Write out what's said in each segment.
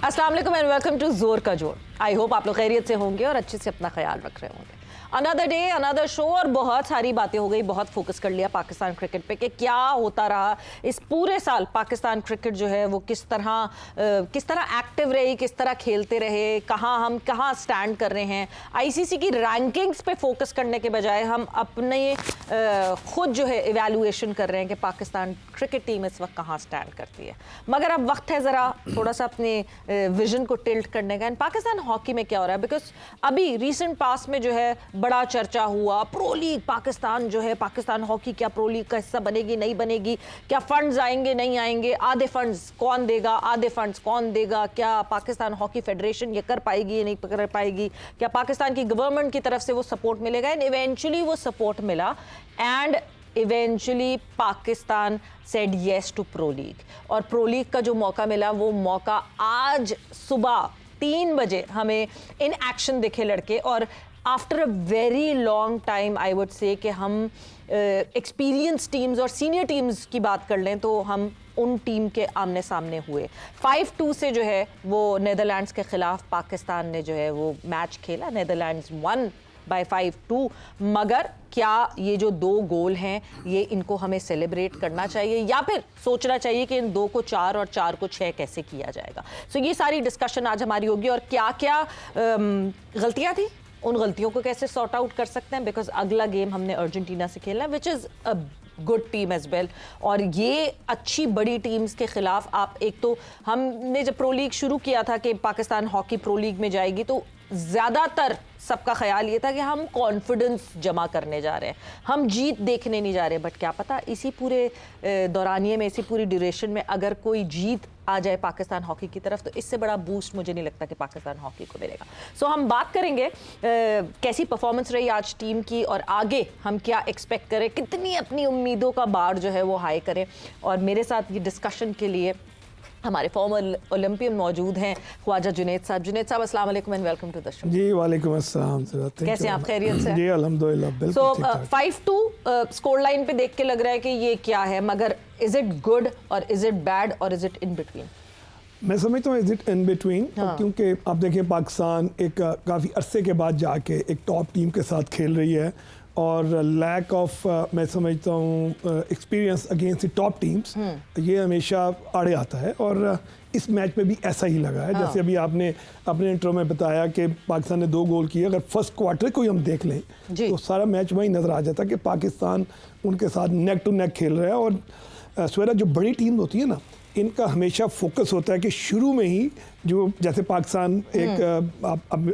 अस्सलाम वालेकुम and welcome to जोर का जोर। आई होप आप लोग खैरियत से होंगे और अच्छे से अपना ख्याल रख रहे होंगे। अनदर डे अनदर शो और बहुत सारी बातें हो गई, बहुत फोकस कर लिया पाकिस्तान क्रिकेट पे कि क्या होता रहा इस पूरे साल। पाकिस्तान क्रिकेट जो है वो किस तरह एक्टिव रही, किस तरह खेलते रहे, हम कहाँ स्टैंड कर रहे हैं। आईसीसी की रैंकिंग्स पे फोकस करने के बजाय हम अपने खुद जो है इवैल्यूएशन कर रहे हैं कि पाकिस्तान क्रिकेट टीम इस वक्त कहाँ स्टैंड करती है। मगर अब वक्त है ज़रा थोड़ा सा अपने विजन को टिल्ट करने का। एंड पाकिस्तान हॉकी में क्या हो रहा है, बिकॉज अभी रिसेंट पास में जो है बड़ा चर्चा हुआ प्रो लीग पाकिस्तान जो है, पाकिस्तान हॉकी क्या प्रो लीग का हिस्सा बनेगी नहीं बनेगी, क्या फंड्स आएंगे नहीं आएंगे, आधे फंड्स कौन देगा आधे फंड्स कौन देगा, क्या पाकिस्तान हॉकी फेडरेशन ये कर पाएगी या नहीं कर पाएगी, क्या पाकिस्तान की गवर्नमेंट की तरफ से वो सपोर्ट मिलेगा। एंड इवेंचुअली वो सपोर्ट मिला and eventually Pakistan said yes to pro league. और प्रो लीग का जो मौका मिला वो मौका आज सुबह 3 बजे हमें इन एक्शन दिखे लड़के। और after a very long time I would say कि हम एक्सपीरियंस टीम्स और सीनियर टीम्स की बात कर लें तो हम उन टीम के आमने सामने हुए। 5-2 से जो है वो नेदरलैंड्स के खिलाफ पाकिस्तान ने जो है वो मैच खेला। Netherlands one by 5-2। मगर क्या ये जो 2 गोल हैं ये इनको हमें सेलिब्रेट करना चाहिए या फिर सोचना चाहिए कि इन 2 को 4 और 4 को 6 कैसे किया जाएगा। सो ये सारी डिस्कशन आज हमारी होगी और क्या क्या गलतियां थी, उन गलतियों को कैसे सॉर्ट आउट कर सकते हैं। बिकॉज अगला गेम हमने अर्जेंटीना से खेलना है which is a good team as well. और ये अच्छी बड़ी टीम्स के खिलाफ आप एक तो हमने जब प्रो लीग शुरू किया था कि पाकिस्तान हॉकी प्रो लीग में जाएगी तो ज़्यादातर सबका ख्याल ये था कि हम कॉन्फिडेंस जमा करने जा रहे हैं, हम जीत देखने नहीं जा रहे। बट क्या पता इसी पूरे दौरानिए में, इसी पूरी ड्यूरेशन में अगर कोई जीत आ जाए पाकिस्तान हॉकी की तरफ तो इससे बड़ा बूस्ट मुझे नहीं लगता कि पाकिस्तान हॉकी को मिलेगा। सो हम बात करेंगे कैसी परफॉर्मेंस रही आज टीम की और आगे हम क्या एक्सपेक्ट करें, कितनी अपनी उम्मीदों का बार जो है वो हाई करें। और मेरे साथ ये डिस्कशन के लिए हमारे फॉर्मर ओलंपियन मौजूद हैं ख्वाजा जुनैद साहब। जुनैद साहब अस्सलाम वालेकुम and welcome to the show. जी वालेकुम अस्सलाम। कैसे आप, खैरियत से? जी अल्हम्दुलिल्लाह बिल्कुल। सो 5-2 स्कोर लाइन पे देख के लग रहा है कि ये क्या है, मगर इज इट गुड और इज इट बैड और इज इट इन बिटवीन? मैं समझता हूँ इज इट इन बिटवीन, क्योंकि आप देखें पाकिस्तान एक काफ़ी अरसे के बाद जाके एक टॉप टीम के साथ खेल रही है और लैक ऑफ मैं समझता हूँ experience against the top teams ये हमेशा आड़े आता है। और इस मैच में भी ऐसा ही लगा है। जैसे अभी आपने अपने इंट्रो में बताया कि पाकिस्तान ने 2 गोल किए, अगर फर्स्ट क्वार्टर को ही हम देख लें तो सारा मैच वहीं नज़र आ जाता कि पाकिस्तान उनके साथ नेक टू नेक खेल रहा है। और स्वेरा जो बड़ी टीम होती है ना, इनका हमेशा फोकस होता है कि शुरू में ही जो जैसे पाकिस्तान एक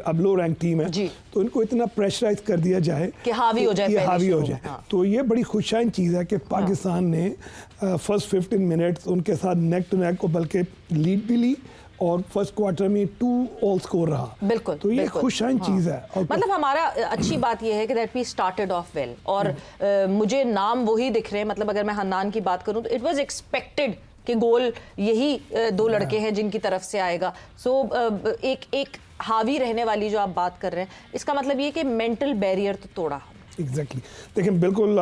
अब लो रैंक टीम है तो इनको इतना प्रेशराइज कर दिया जाए कि हावी हो जाए। तो ये बड़ी खुशाइन चीज़ है कि पाकिस्तान ने फर्स्ट 15 मिनट्स उनके साथ नेक टू नेक को बल्कि लीड भी ली और फर्स्ट क्वार्टर में 2 ऑल स्कोर रहा। बिल्कुल, तो ये खुशाइन चीज़ है। और मतलब हमारा अच्छी बात ये है कि that we started off well. और मुझे नाम वही दिख रहे हैं, मतलब अगर मैं हन्नान की बात करूं तो इट वाज एक्सपेक्टेड कि गोल यही 2 लड़के हैं जिनकी तरफ से आएगा। सो एक हावी रहने वाली जो आप बात कर रहे हैं, इसका मतलब ये कि मेंटल बैरियर तो तोड़ा। एग्जैक्टली देखिए बिल्कुल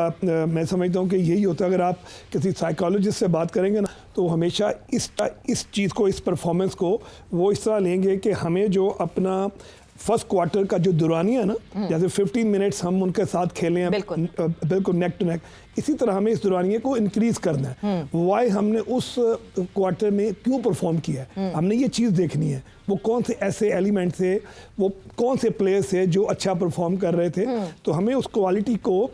मैं समझता हूँ कि यही होता है। अगर आप किसी साइकोलॉजिस्ट से बात करेंगे ना तो हमेशा इस चीज़ को, इस परफॉर्मेंस को वो इस तरह लेंगे कि हमें जो अपना फर्स्ट क्वार्टर का जो दुरानी है ना, जैसे 15 मिनट्स हम उनके साथ खेले हैं बिल्कुल नेक टू नेक, इसी तरह हमें इस दुरानिये को इंक्रीज करना है। वाई हमने उस क्वार्टर में क्यों परफॉर्म किया है, हमने ये चीज़ देखनी है। वो कौन से ऐसे एलिमेंट थे, वो कौन से प्लेयर्स थे जो अच्छा परफॉर्म कर रहे थे, तो हमें उस क्वालिटी को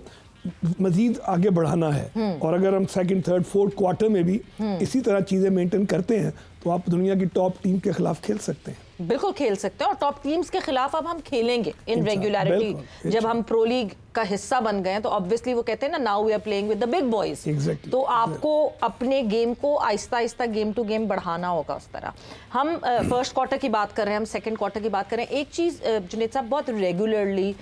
मजीद आगे बढ़ाना है। और अगर हम सेकंड, थर्ड, फोर्थ क्वार्टर में भी इसी तरह चीज़ें मेंटेन करते हैं तो आप दुनिया की टॉप टीम के खिलाफ खेल सकते हैं। बिल्कुल खेल सकते हैं और टॉप टीम्स के खिलाफ अब हम खेलेंगे इन रेगुलरिटी। जब हम प्रो लीग का हिस्सा बन गए तो ऑब्वियसली वो कहते हैं ना, now we are playing with the big boys. तो आपको अपने गेम को Aahista Aahista game to game बढ़ाना होगा उस तरह। हम फर्स्ट क्वार्टर की बात कर रहे हैं, हम सेकंड क्वार्टर की बात कर रहे हैं। एक चीज़ जुनैद साहब बहुत रेगुलरली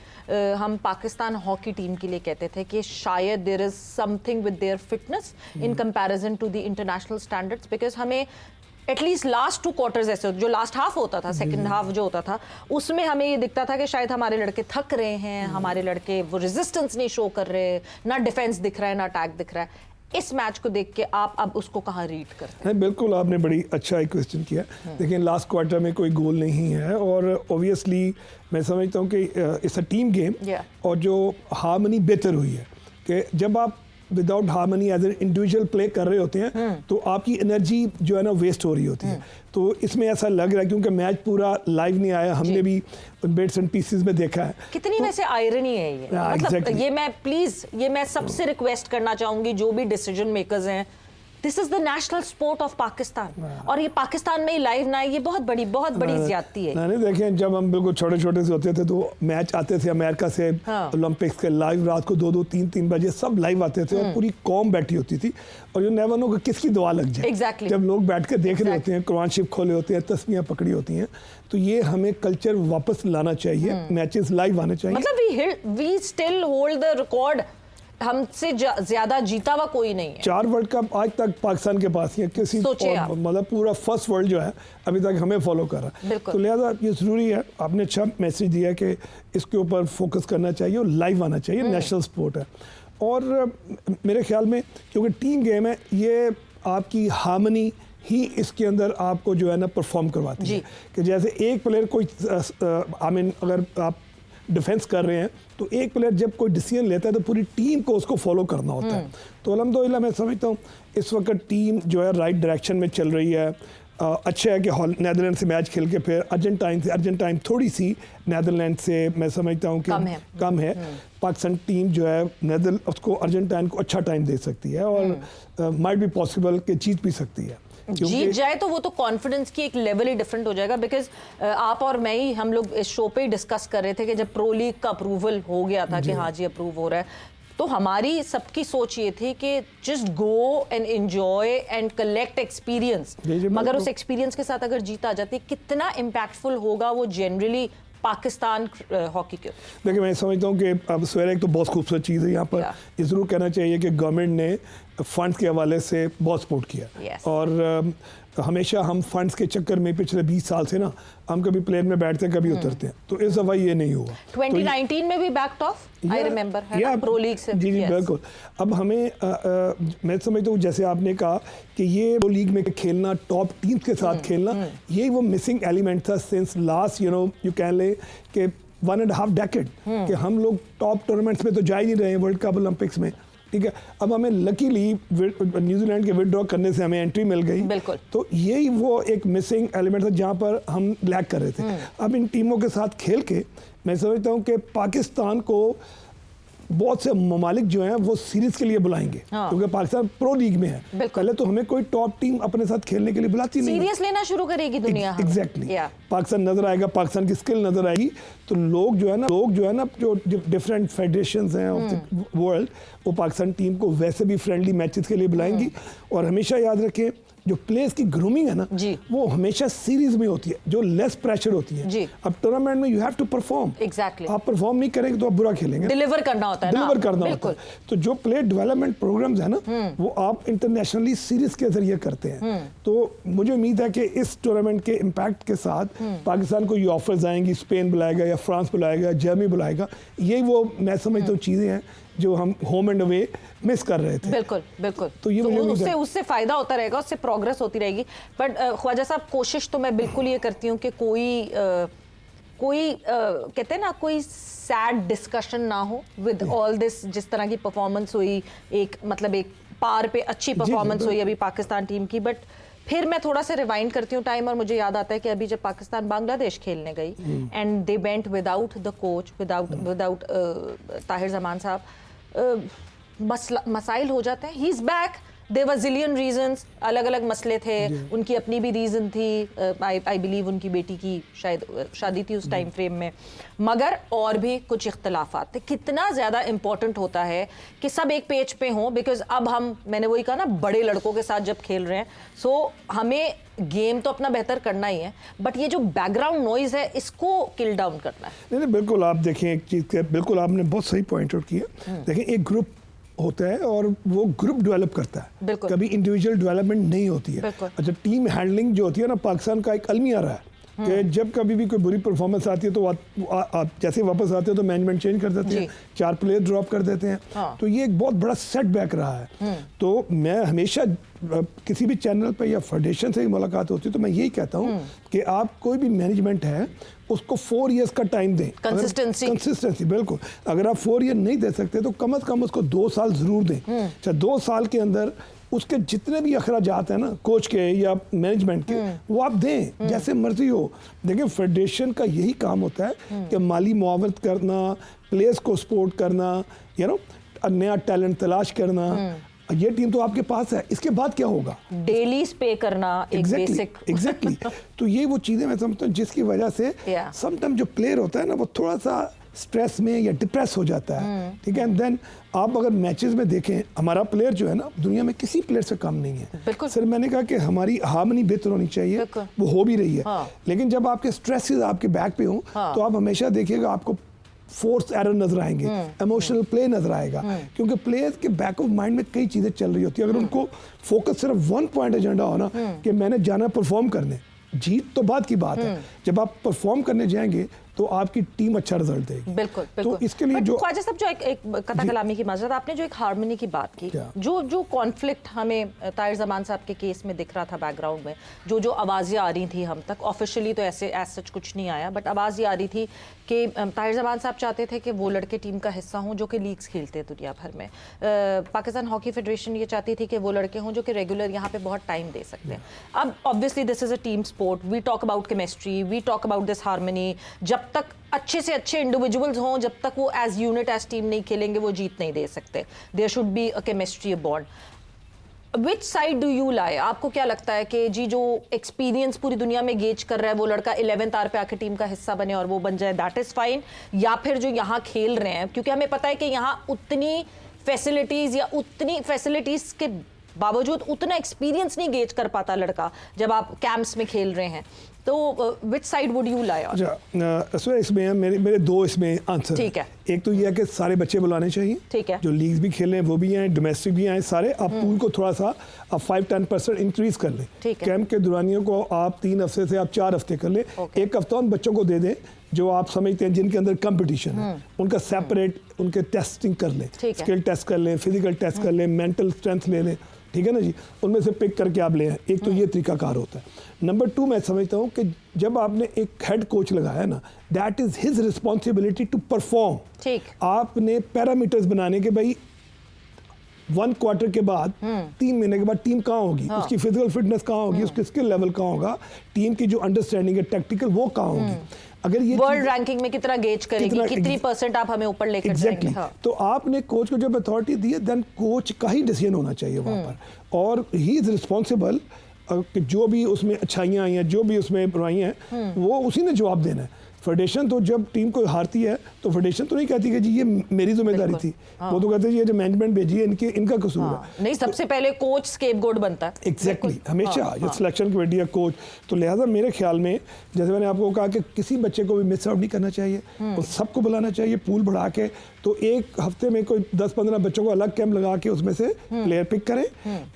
हम पाकिस्तान हॉकी टीम के लिए कहते थे कि शायद there is something with their fitness in comparison to the international standards. Because हमें एटलीस्ट लास्ट 2 क्वार्टर्स ऐसे जो लास्ट हाफ होता था, सेकंड हाफ जो होता था, उसमें हमें ये दिखता था कि शायद हमारे लड़के थक रहे हैं, हमारे लड़के वो रेजिस्टेंस नहीं शो कर रहे, ना डिफेंस दिख रहा है ना अटैक दिख रहा है। इस मैच को देख के आप अब उसको कहाँ रीड करते नहीं, बिल्कुल आपने बड़ी अच्छा एक क्वेश्चन किया। लेकिन लास्ट क्वार्टर में कोई गोल नहीं है और ऑब्वियसली मैं समझता हूँ कि it's a team game. Yeah. और जो हार्मनी बेहतर हुई है कि जब आप without harmony as an individual play कर रहे होते हैं तो आपकी एनर्जी जो है ना वेस्ट हो रही होती है। तो इसमें ऐसा लग रहा है क्योंकि मैच पूरा लाइव नहीं आया, हमने भी बिट्स एंड पीसेस में देखा है। कितनी वैसे आयरनी है ये, मतलब exactly. ये मैं सबसे रिक्वेस्ट करना चाहूंगी जो भी डिसीजन मेकर्स हैं, this is the national sport of Pakistan और ये पाकिस्तान में ही लाइव ना है, ये बहुत बड़ी ज्यादती है। नहीं देखें, जब हम बिल्कुल छोटे छोटे से होते थे तो मैच आते थे अमेरिका से, ओलंपिक्स के लाइव रात को 2-2 3-3 बजे सब लाइव आते थे और पूरी कौम बैठी होती थी और यू नेवर नो कि किसकी दुआ लग जाए। Exactly. जब लोग बैठ के देख रहे होते हैं, कुरान शरीफ खोले होते हैं, तस्बीहां पकड़ी होती हैं, तो ये हमें कल्चर वापस लाना चाहिए। मैचेस लाइव आने चाहिए। मतलब we still hold the record, हमसे ज्यादा जीता हुआ कोई नहीं है। 4 वर्ल्ड कप आज तक पाकिस्तान के पास ही है, किसी मतलब पूरा फर्स्ट वर्ल्ड जो है अभी तक हमें फॉलो कर रहा है। तो लिहाजा ये ज़रूरी है, आपने अच्छा मैसेज दिया कि इसके ऊपर फोकस करना चाहिए और लाइव आना चाहिए। नेशनल स्पोर्ट है और मेरे ख्याल में क्योंकि टीम गेम है, ये आपकी हार्मनी ही इसके अंदर आपको जो है ना परफॉर्म करवाती है। कि जैसे एक प्लेयर कोई अगर आप डिफेंस कर रहे हैं तो एक प्लेयर जब कोई डिसीजन लेता है तो पूरी टीम को उसको फॉलो करना होता है। तो अल्हम्दुलिल्लाह मैं समझता हूँ इस वक्त टीम जो है राइट डायरेक्शन में चल रही है। अच्छा है कि नेदरलैंड से मैच खेल के फिर अर्जेंटाइन थोड़ी सी नेदरलैंड से मैं समझता हूँ कि कम है। पाकिस्तान टीम जो है उसको अर्जेंटाइन को अच्छा टाइम दे सकती है और माइट बी पॉसिबल कि जीत भी सकती है। जीत जाए तो वो तो कॉन्फिडेंस की एक लेवल ही डिफरेंट हो जाएगा। बिकॉज आप और मैं ही, हम लोग इस शो पे ही डिस्कस कर रहे थे कि जब प्रो लीग का अप्रूवल हो गया था कि हाँ जी अप्रूव हो रहा है, तो हमारी सबकी सोच ये थी कि just go and enjoy and collect experience. मगर उस एक्सपीरियंस के साथ अगर जीत आ जाती, कितना इम्पैक्टफुल होगा वो जनरली पाकिस्तान हॉकी के। देखिए मैं समझता हूँ कि अब सवेरे एक तो बहुत खूबसूरत चीज़ है यहाँ पर, ये ज़रूर कहना चाहिए कि गवर्नमेंट ने फंड्स के हवाले से बहुत सपोर्ट किया। और हमेशा हम फंड्स के चक्कर में पिछले 20 साल से ना हम कभी प्लेन में बैठते हैं कभी उतरते हैं, तो इस दफ़ा ये नहीं हुआ। 2019 में भी backed of, I remember, pro league से। जी बिल्कुल। अब हमें मैं समझता हूँ जैसे आपने कहा कि ये प्रो लीग में खेलना, टॉप टीम्स के साथ खेलना, यही वो मिसिंग एलिमेंट था सिंस लास्ट यू कैन ले कि 1.5 डेकेड कि हम लोग टॉप टूर्नामेंट्स में तो जा ही नहीं रहे हैं, वर्ल्ड कप, ओलंपिक्स में। ठीक है, अब हमें लकीली न्यूजीलैंड के विड्रॉ करने से हमें एंट्री मिल गई। बिल्कुल। तो यही वो एक मिसिंग एलिमेंट था जहाँ पर हम लैक कर रहे थे। अब इन टीमों के साथ खेल के मैं समझता हूँ कि पाकिस्तान को बहुत से ममालिक जो हैं वो सीरीज के लिए बुलाएंगे। क्योंकि पाकिस्तान प्रो लीग में है। पहले तो हमें कोई टॉप टीम अपने साथ खेलने के लिए बुलाती नहीं, सीरियस लेना शुरू करेगी दुनिया। एग्जैक्टली। पाकिस्तान नजर आएगा, पाकिस्तान की स्किल नजर आएगी, तो लोग जो है ना जो डिफरेंट फेडरेशंस हैं ऑफ द वर्ल्ड, वो पाकिस्तान टीम को वैसे भी फ्रेंडली मैचेस के लिए बुलाएंगी। और हमेशा याद रखें जो प्लेयर्स की ग्रूमिंग है ना, वो हमेशा सीरीज में होती है, जो लेस प्रेशर होती है। अब टूर्नामेंट में you have to perform. Exactly. आप परफॉर्म नहीं करेंगे तो आप बुरा खेलेंगे। डिलीवर करना होता है ना। डिलीवर करना होता है। तो जो प्लेयर डेवलपमेंट प्रोग्राम्स है ना, वो आप इंटरनेशनली सीरीज के जरिए करते हैं। तो मुझे उम्मीद है कि इस टूर्नामेंट के इम्पैक्ट के साथ पाकिस्तान को ये ऑफर्स आएंगी, स्पेन बुलाएगा या फ्रांस बुलाएगा, जर्मनी बुलाएगा। यही वो मैं समझता हूँ चीज़ें हैं जो हम होम एंड अवे मिस कर रहे थे। बिल्कुल बिल्कुल। तो ये उससे फायदा होता रहेगा, उससे प्रोग्रेस होती रहेगी। बट ख्वाजा साहब, कोशिश तो मैं बिल्कुल ये करती हूँ कि कोई कहते हैं ना, कोई सैड डिस्कशन ना हो विद ऑल दिस। जिस तरह की परफॉर्मेंस हुई, एक मतलब एक पार पे अच्छी परफॉर्मेंस हुई अभी पाकिस्तान टीम की। बट फिर मैं थोड़ा सा रिवाइंड करती हूँ टाइम और मुझे याद आता है कि अभी जब पाकिस्तान बांग्लादेश खेलने गई and they went without the coach, without Tahir Zaman sahab, मसाइल हो जाते हैं। He is back, there were zillion reasons, अलग अलग मसले थे, उनकी अपनी भी रीजन थी। आई बिलीव उनकी बेटी की शायद शादी थी उस टाइम फ्रेम में, मगर और भी कुछ इख्तलाफात थे। कितना ज़्यादा इंपॉर्टेंट होता है कि सब एक पेज पे हों, बिकॉज अब मैंने वही कहा ना, बड़े लड़कों के साथ जब खेल रहे हैं, सो हमें गेम तो अपना बेहतर करना ही है, बट ये जो बैकग्राउंड नॉइज है इसको किल डाउन करना है। नहीं बिल्कुल, आप देखें एक चीज़, बिल्कुल आपने बहुत सही पॉइंट आउट किया। देखें, एक ग्रुप होता है और वो ग्रुप डेवलप करता है, कभी इंडिविजुअल डेवलपमेंट नहीं होती है। अच्छा, टीम हैंडलिंग जो होती है ना, पाकिस्तान का एक अलमिया रहा है कि जब कभी भी कोई बुरी परफॉर्मेंस आती है तो आप जैसे वापस आते हो तो मैनेजमेंट चेंज कर देते हैं, 4 प्लेयर ड्रॉप कर देते हैं। हाँ। तो ये एक बहुत बड़ा सेटबैक रहा है। तो मैं हमेशा किसी भी चैनल पे या फेडरेशन से ही मुलाकात होती है तो मैं यही कहता हूँ कि आप कोई भी मैनेजमेंट है उसको 4 इयर्स का टाइम दें। कंसिस्टेंसी बिल्कुल। अगर आप 4 ईयर नहीं दे सकते तो कम से कम उसको 2 साल जरूर दें। अच्छा 2 साल के अंदर उसके जितने भी अखराजात हैं ना कोच के या मैनेजमेंट के वो आप दें, जैसे मर्जी हो। देखिए फेडरेशन का यही काम होता है कि माली मुआवनत करना, प्लेयर्स को सपोर्ट करना, नया टैलेंट तलाश करना। ये टीम तो आपके पास है, इसके बाद क्या होगा? डेली पे करना एक बेसिक। एग्जैक्टली। तो ये वो चीजें मैं समझता हूँ जिसकी वजह से समटाइम जो प्लेयर होता है ना वो थोड़ा सा स्ट्रेस में या डिप्रेस हो जाता है। ठीक है। एंड देन आप अगर मैचेस में देखें, हमारा प्लेयर जो है ना दुनिया में किसी प्लेयर से कम नहीं है। सर मैंने कहा कि हमारी हार्मनी बेहतर होनी चाहिए, वो हो भी रही है। लेकिन जब आपके स्ट्रेसेस आपके बैक पे हों तो आप हमेशा देखिएगा आपको फोर्स एरर नजर आएंगे, इमोशनल प्ले नजर आएगा, क्योंकि प्लेयर्स के बैक ऑफ माइंड में कई चीजें चल रही होती है। अगर उनको फोकस सिर्फ 1 पॉइंट एजेंडा हो ना कि मैंने जाना परफॉर्म करने, जीत तो बाद की बात है, जब आप परफॉर्म करने जाएंगे तो आपकी टीम अच्छा रिजल्ट देगी। बिल्कुल। तो इसके लिए जो ख्वाजा साहब जो एक कथा कलामी की माजरत, आपने जो एक हार्मनी की बात की, जो कॉन्फ्लिक्ट हमें ताहिर जमान साहब के केस में दिख रहा था बैकग्राउंड में, जो आवाज़ें आ रही थी हम तक, ऑफिशियली तो ऐसे सच कुछ नहीं आया, बट आवाज़ ये आ रही थी कि ताहिर जमान साहब चाहते थे कि वो लड़के टीम का हिस्सा हों जो कि लीग्स खेलते हैं दुनिया भर में। पाकिस्तान हॉकी फेडरेशन ये चाहती थी कि वो लड़के हों जो कि रेगुलर यहाँ पे बहुत टाइम दे सकते हैं। अब obviously this is a team sport, we talk about chemistry, we talk about this harmony. जब तक अच्छे से अच्छे इंडिविजुअल्स हों, जब तक वो एज यूनिट एज टीम नहीं खेलेंगे वो जीत नहीं दे सकते। There should be a chemistry, a bond. Which side do you lie? आपको क्या लगता है कि जी जो एक्सपीरियंस पूरी दुनिया में गेज कर रहा है वो लड़का 11th आवर पे आके टीम का हिस्सा बने और वो बन जाए, दैट इज फाइन, या फिर जो यहाँ खेल रहे हैं, क्योंकि हमें पता है कि यहाँ उतनी फैसिलिटीज या उतनी फैसिलिटीज के बावजूद उतना एक्सपीरियंस नहीं गेज कर पाता लड़का जब आप कैंप्स में खेल रहे हैं, तो which side would you lie? अच्छा इसमें मेरे 2 इसमें आंसर। ठीक है। एक तो ये है कि सारे बच्चे बुलाने चाहिए, ठीक है, जो लीग्स भी खेल रहे हैं वो भी आए, डोमेस्टिक भी आए सारे। आप पूल को थोड़ा सा 5-10% इंक्रीज कर लें। कैंप के दौरानियों को आप 3 हफ्ते से आप 4 हफ्ते कर लें। एक हफ्ता उन बच्चों को दे दें जो आप समझते हैं जिनके अंदर कंपटीशन है, उनका सेपरेट उनके टेस्टिंग कर लें, स्किल टेस्ट कर लें, फिजिकल टेस्ट कर लें, मेंटल स्ट्रेंथ ले लें। ठीक है ना जी, उनमें से पिक करके आप ले आए। एक तो ये तरीकाकार होता है। नंबर 2 मैं समझता हूँ कि जब आपने एक हेड कोच लगाया ना, that is his responsibility to perform. ठीक। आपने पैरामीटर्स बनाने के, भाई 1 क्वार्टर के बाद 3 महीने के बाद टीम कहाँ होगी, उसकी फिजिकल फिटनेस कहाँ होगी, उसकी स्किल लेवल कहाँ होगा, टीम की जो अंडरस्टैंडिंग है टैक्टिकल वो कहाँ होगी, अगर ये वर्ल्ड रैंकिंग में कितना गेज करेगी, कितनी % आप हमें ऊपर लेकर जाएंगे। हाँ। तो आपने कोच को जब अथॉरिटी दी है, देन कोच का ही डिसीजन होना चाहिए वहाँ पर, और ही इज रिस्पॉन्सिबल कि जो भी उसमें अच्छाइयाँ आई हैं, जो भी उसमें बुराइयाँ हैं, वो उसी ने जवाब देना है। फेडरेशन तो जब टीम को हारती है तो फेडरेशन तो नहीं कहती कि जी ये मेरी जिम्मेदारी थी। वो तो कहते हैं ये जो मैनेजमेंट भेजी है इनका कसूर है। नहीं, सबसे पहले कोच स्केपगोट बनता है। एग्जैक्टली, हमेशा जो सिलेक्शन कमेटी है कोच। तो लिहाजा मेरे ख्याल में जैसे मैंने आपको कहा कि किसी बच्चे को भी मिस आउट नहीं करना चाहिए और सबको बुलाना चाहिए पूल बढ़ा के। तो एक हफ्ते में कोई 10-15 बच्चों को अलग कैंप लगा के उसमें से प्लेयर पिक करें,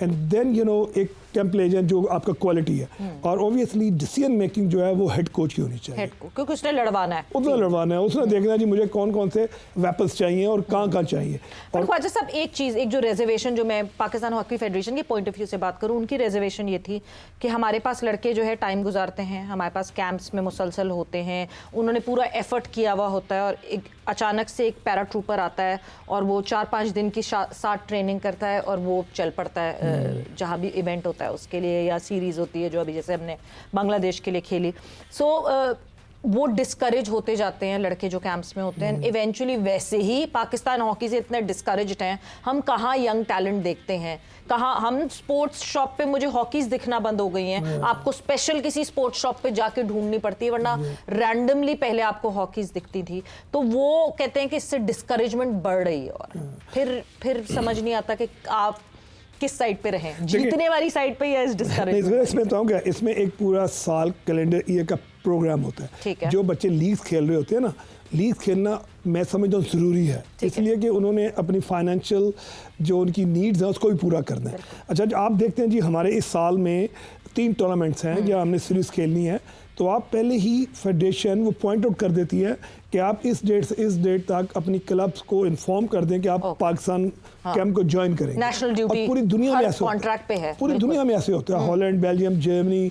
एंड देन एक कैंप ले जाए जो आपका क्वालिटी है। और ऑब्वियसली डिसीजन मेकिंग जो है वो हेड कोच की होनी चाहिए, क्योंकि उसने लड़वाना है, उसने देखना जी मुझे कौन कौन से वेपन्स चाहिए और कहाँ चाहिए। और ख्वाजा साहब एक चीज़, एक जो रिजर्वेशन, जो मैं पाकिस्तान हॉकी फेडरेशन के पॉइंट ऑफ व्यू से बात करूं, उनकी रिजर्वेशन ये थी कि हमारे पास लड़के जो है टाइम गुजारते हैं, हमारे पास कैंप्स में मुसलसल होते हैं, उन्होंने पूरा एफर्ट किया हुआ होता है, और एक अचानक से एक पैराट्रूपर आता है और वो 4-5 दिन की साथ ट्रेनिंग करता है और वो चल पड़ता है जहाँ भी इवेंट होता है उसके लिए, या सीरीज होती है जो अभी जैसे हमने बांग्लादेश के लिए खेली। वो डिस्करेज होते जाते हैं लड़के जो कैंप्स में होते हैं। इवेंचुअली वैसे ही पाकिस्तान हॉकी से इतने डिस्करेज्ड हैं, हम कहाँ यंग टैलेंट देखते हैं, कहाँ हम स्पोर्ट्स शॉप पे मुझे हॉकीज दिखना बंद हो गई हैं, आपको स्पेशल किसी स्पोर्ट्स शॉप पे जाके ढूंढनी पड़ती है, वरना रैंडमली पहले आपको हॉकीज दिखती थी। तो वो कहते हैं कि इससे डिस्करेजमेंट बढ़ रही है, और फिर समझ नहीं आता कि आप किस साइड पे रहें, जीतने वाली साइड पे या इस डिस्करेजमेंट। इसमें बताऊं क्या, इसमें एक पूरा साल कैलेंडर ईयर का प्रोग्राम होता है। जो बच्चे लीग्स खेल रहे होते हैं ना, लीग खेलना मैं समझता हूँ ज़रूरी है, इसलिए कि उन्होंने अपनी फाइनेंशियल जो उनकी नीड्स हैं उसको भी पूरा करना है। अच्छा, जो आप देखते हैं जी हमारे इस साल में 3 टूर्नामेंट्स हैं या हमने सीरीज खेलनी है, तो आप पहले ही फेडरेशन वो पॉइंट आउट कर देती है कि आप इस डेट से इस डेट तक अपनी क्लब्स को इन्फॉर्म कर दें कि आप पाकिस्तान कैंप को ज्वाइन करेंगे। नेशनल ड्यूटी और पूरी दुनिया में ऐसे कॉन्ट्रैक्ट पे है, पूरी दुनिया में ऐसे होता है। हॉलैंड, बेल्जियम, जर्मनी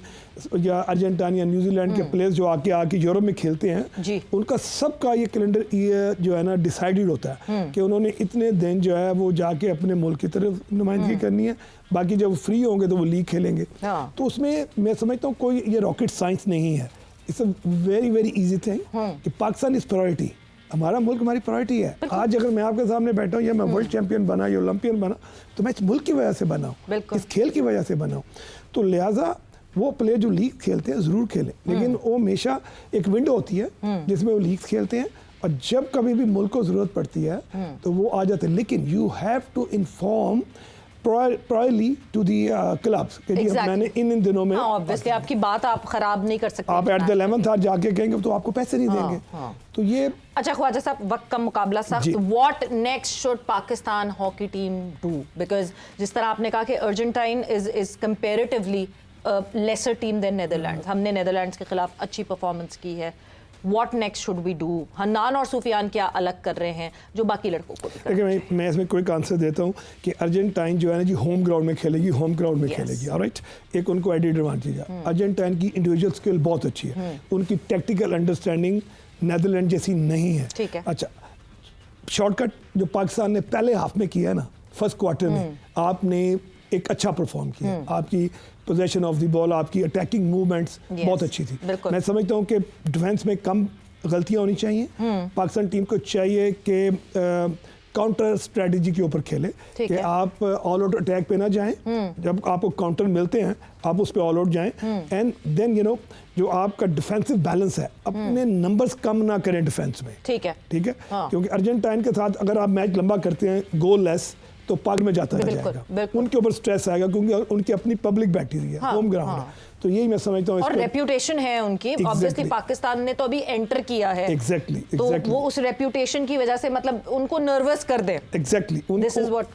या अर्जेंटीना या न्यूजीलैंड के प्लेयर्स जो आके यूरोप में खेलते हैं, उनका सबका ये कैलेंडर ईयर जो है ना डिसाइडेड होता है कि उन्होंने इतने दिन जो है वो जाके अपने मुल्क की तरफ नुमाइंदगी करनी है, बाकी जब फ्री होंगे तो वो लीग खेलेंगे। तो उसमें मैं समझता हूँ कोई ये रॉकेट साइंस नहीं है। It's a very very easy thing कि पाकिस्तान इज प्रायोरिटी, हमारा मुल्क हमारी प्रायोरिटी है। आज अगर मैं आपके सामने बैठा हूँ या मैं वर्ल्ड चैंपियन बना या ओलंपियन बना, तो मैं इस मुल्क की वजह से बना हूँ, इस खेल की वजह से बना हूँ। तो लिहाजा वो प्लेयर जो लीग खेलते हैं ज़रूर खेलें, लेकिन वो हमेशा एक विंडो होती है जिसमें वो लीग खेलते हैं, और जब कभी भी मुल्क को ज़रूरत पड़ती है तो वो आ जाते हैं। लेकिन you have to inform priorly to the clubs कि जी मैंने इन दिनों में। ऑब्वियसली आपकी बात आप खराब नहीं कर सकते। आप एट द 11th आवर जाके कहेंगे तो आपको पैसे नहीं देंगे। तो ये अच्छा ख्वाजा साहब, वक्त का मुकाबला सख्त, what next should Pakistan hockey team do? Because जिस तरह आपने कहा कि Argentine is comparatively lesser team than Netherlands, हमने नेदरलैंड्स के खिलाफ अच्छी परफॉर्मेंस की है। What next should we do? Hannan और सुफियान क्या अलग कर रहे हैं जो बाकी लड़कों को भी कर रहे हैं? देखिए मैं इसमें कोई आंसर देता हूँ कि अर्जेंटाइन जो है ना जी होम ग्राउंड में खेलेगी, होम ग्राउंड में खेलेगी, ऑलराइट। एक उनको एडिड एडवांटेज है। अर्जेंटाइन की इंडिविजुअल स्किल बहुत अच्छी है, उनकी टेक्निकल अंडरस्टैंडिंग नेदरलैंड जैसी नहीं है। ठीक है। अच्छा, शॉर्टकट जो पाकिस्तान ने पहले हाफ में किया है ना, फर्स्ट क्वार्टर में आपने एक अच्छा परफॉर्म किया, आपकी पोजेशन ऑफ द बॉल, आपकी अटैकिंग मूवमेंट्स बहुत अच्छी थी। मैं समझता हूँ कि डिफेंस में कम गलतियां होनी चाहिए। पाकिस्तान टीम को चाहिए कि काउंटर स्ट्रेटजी के ऊपर खेले, कि आप ऑल आउट अटैक पे ना जाएं, जब आपको काउंटर मिलते हैं आप उस पे ऑल आउट जाएं, एंड देन यू नो जो आपका डिफेंसिव बैलेंस है अपने नंबर्स कम ना करें डिफेंस में। ठीक है क्योंकि अर्जेंटाइन के साथ अगर आप मैच लंबा करते हैं गोल लेस तो पाग में जाता रह जाएगा, उनके ऊपर स्ट्रेस आएगा क्योंकि उनकी अपनी पब्लिक बैठी हुई है, होम ग्राउंड है। तो यही मैं समझता हूँ। और रेप्यूटेशन है उनकी, ऑब्वियसली पाकिस्तान ने तो अभी एंटर किया है, तो वो उस रेप्यूटेशन की वजह से मतलब उनको नर्वस कर दे।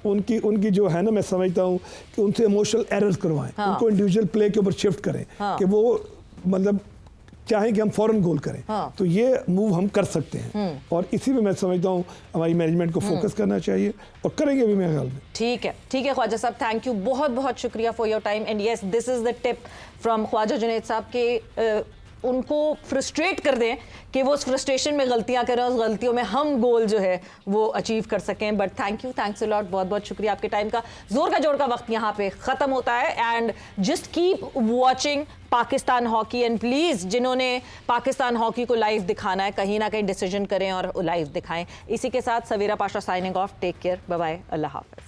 उनकी जो है ना, मैं समझता हूँ कि उनसे इमोशनल एरर्स करवाएं, उनको इंडिविजुअल प्ले के ऊपर शिफ्ट करें कि वो मतलब चाहें कि हम फौरन गोल करें। तो ये मूव हम कर सकते हैं, और इसी में मैं समझता हूँ हमारी मैनेजमेंट को फोकस करना चाहिए, और करेंगे भी मेरे ख्याल में। ठीक है ख्वाजा साहब, थैंक यू, बहुत बहुत शुक्रिया for your time. And yes, this is the tip from Khwaja Junaid sahab के उनको फ्रस्ट्रेट कर दें कि वो उस फ्रस्ट्रेशन में गलतियां करें, उस गलतियों में हम गोल जो है वो अचीव कर सकें। बट थैंक्स अ लॉट, बहुत बहुत शुक्रिया आपके टाइम का। जोर का जोड़ का वक्त यहाँ पे ख़त्म होता है, and just keep watching Pakistan hockey, and please जिन्होंने पाकिस्तान हॉकी को लाइव दिखाना है कहीं ना कहीं डिसीजन करें और लाइव दिखाएं। इसी के साथ Savera Pasha signing off, take care, bye bye, अल्लाह हाफ़िज़।